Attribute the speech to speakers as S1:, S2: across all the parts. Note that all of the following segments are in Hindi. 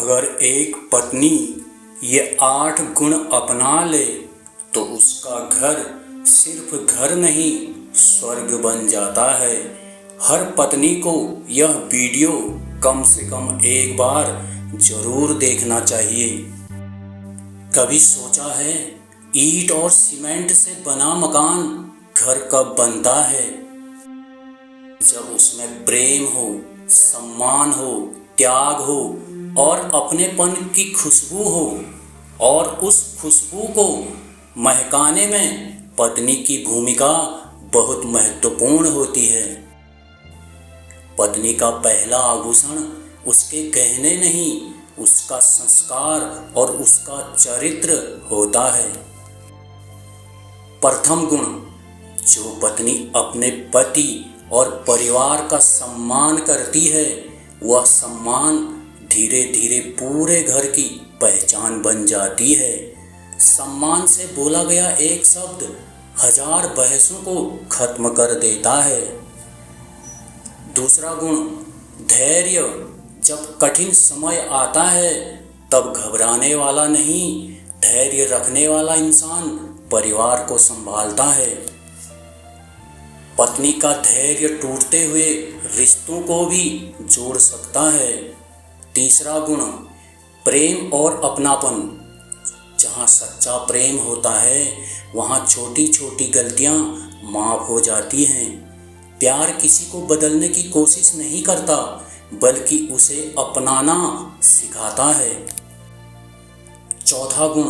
S1: अगर एक पत्नी ये 8 गुण अपना ले तो उसका घर सिर्फ घर नहीं स्वर्ग बन जाता है। हर पत्नी को यह वीडियो कम से कम एक बार जरूर देखना चाहिए। कभी सोचा है ईंट और सीमेंट से बना मकान घर कब बनता है? जब उसमें प्रेम हो, सम्मान हो, त्याग हो और अपनेपन की खुशबू हो। और उस खुशबू को महकाने में पत्नी की भूमिका बहुत महत्वपूर्ण होती है। पत्नी का पहला आभूषण उसके गहने नहीं, उसका संस्कार और उसका चरित्र होता है। प्रथम गुण, जो पत्नी अपने पति और परिवार का सम्मान करती है, वह सम्मान धीरे धीरे पूरे घर की पहचान बन जाती है। सम्मान से बोला गया एक शब्द 1000 बहसों को खत्म कर देता है। दूसरा गुण, धैर्य। जब कठिन समय आता है तब घबराने वाला नहीं, धैर्य रखने वाला इंसान परिवार को संभालता है। पत्नी का धैर्य टूटते हुए रिश्तों को भी जोड़ सकता है। तीसरा गुण, प्रेम और अपनापन। जहाँ सच्चा प्रेम होता है वहाँ छोटी छोटी गलतियाँ माफ़ हो जाती हैं। प्यार किसी को बदलने की कोशिश नहीं करता बल्कि उसे अपनाना सिखाता है। चौथा गुण,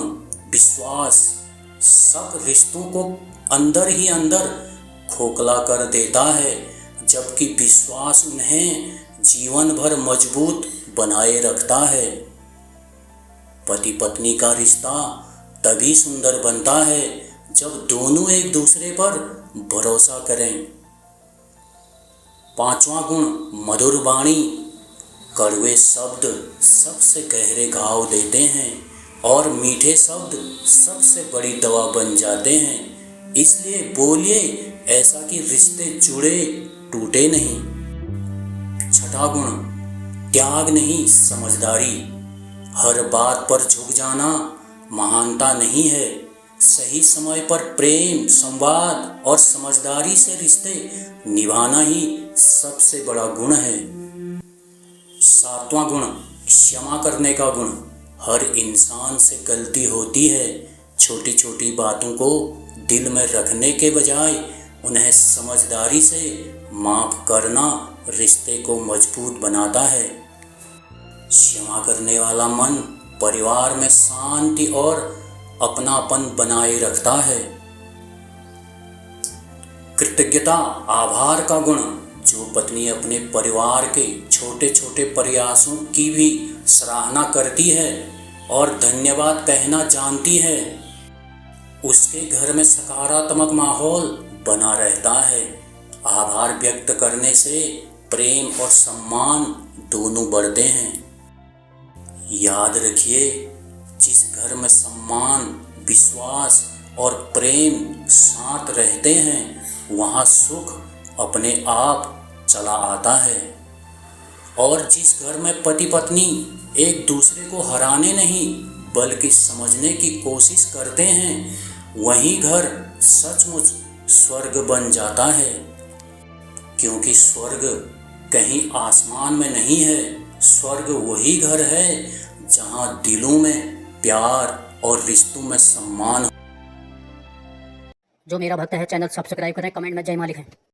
S1: विश्वास। सब रिश्तों को अंदर ही अंदर खोखला कर देता है, जबकि विश्वास उन्हें जीवन भर मजबूत बनाए रखता है। पति पत्नी का रिश्ता तभी सुंदर बनता है जब दोनों एक दूसरे पर भरोसा करें। पांचवा गुण, मधुर वाणी। कड़वे शब्द सबसे गहरे घाव देते हैं और मीठे शब्द सबसे बड़ी दवा बन जाते हैं। इसलिए बोलिए ऐसा कि रिश्ते जुड़े टूटे नहीं। छठा गुण, त्याग नहीं समझदारी। हर बात पर झुक जाना महानता नहीं है। सही समय पर प्रेम, संवाद और समझदारी से रिश्ते निभाना ही सबसे बड़ा गुण है। सातवां गुण, क्षमा करने का गुण। हर इंसान से गलती होती है। छोटी छोटी बातों को दिल में रखने के बजाय उन्हें समझदारी से माफ़ करना रिश्ते को मजबूत बनाता है। क्षमा करने वाला मन परिवार में शांति और अपनापन बनाए रखता है। कृतज्ञता, आभार का गुण। जो पत्नी अपने परिवार के छोटे छोटे प्रयासों की भी सराहना करती है और धन्यवाद कहना जानती है, उसके घर में सकारात्मक माहौल बना रहता है। आभार व्यक्त करने से प्रेम और सम्मान दोनों बढ़ते हैं। याद रखिए, जिस घर में सम्मान, विश्वास और प्रेम साथ रहते हैं वहाँ सुख अपने आप चला आता है। और जिस घर में पति पत्नी एक दूसरे को हराने नहीं बल्कि समझने की कोशिश करते हैं, वही घर सचमुच स्वर्ग बन जाता है। क्योंकि स्वर्ग कहीं आसमान में नहीं है, स्वर्ग वही घर है जहाँ दिलों में प्यार और रिश्तों में सम्मान।
S2: जो मेरा भक्त है चैनल सब्सक्राइब करें, कमेंट में जय माँ लिखें।